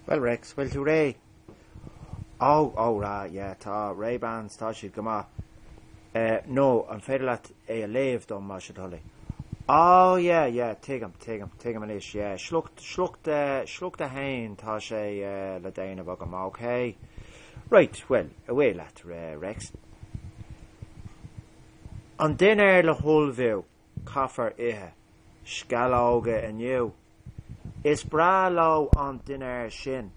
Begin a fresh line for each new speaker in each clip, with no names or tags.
Well, Rex, well to Ray. Oh, right, yeah, tá Ray-Bans, tá siad go maith. No, an féidir leat é a léamh dom mar siad thola. Oh, yeah, take him an ish, yeah. Shlucht a hain, tá sé le déanamh agam, okay. Right, well, away leat, Rex. An duine le hulbhiú, caffar ithe, scalóga aniu. Is bra lo an duine sin,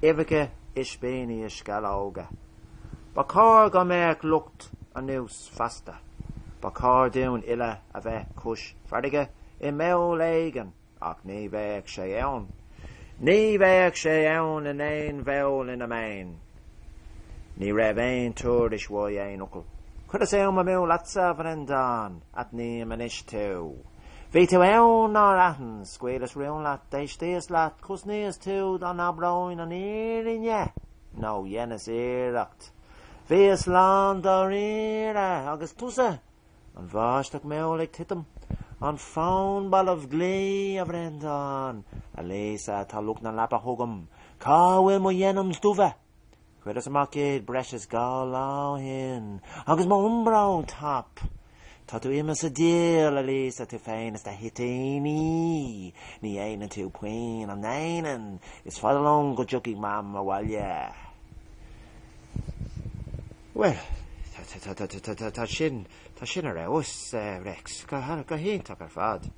Ivica is béni is scalóga. Ba cá go méach lucht a nús fasta. Ba cá dún ille a bheith cúis fardige I meol éigen, ach ní bheith sé ann. Ní bheith sé ann in ein bheol in a main. Ní raibh ein túr is bhoi ein ucal. Could I say on my meol latsa vrendan, at ní man ish tú. Bhí tú ann ar ahan, squealas rion lat, deis deis lat, cos níos tú dan abroin an irinne. No, yenis éireacht. Bhí is land ar ire, agus tusa. An bháisteach meol ag titam. An faun ball of glee a vrendan. A léisa tá luch na lapa hugam. Cá bhfuil mo yenams duva. Cuidas amach iad breis gá lá hin. Agus mo umbrán tap. Tá tú imas a díal a léisa tú féin is da hitéini. Ní éinan tú puin an éinan. Is fadalong go jugig mam a walya. Well, tá sin a raibh Rex. Go hén tak ar fad.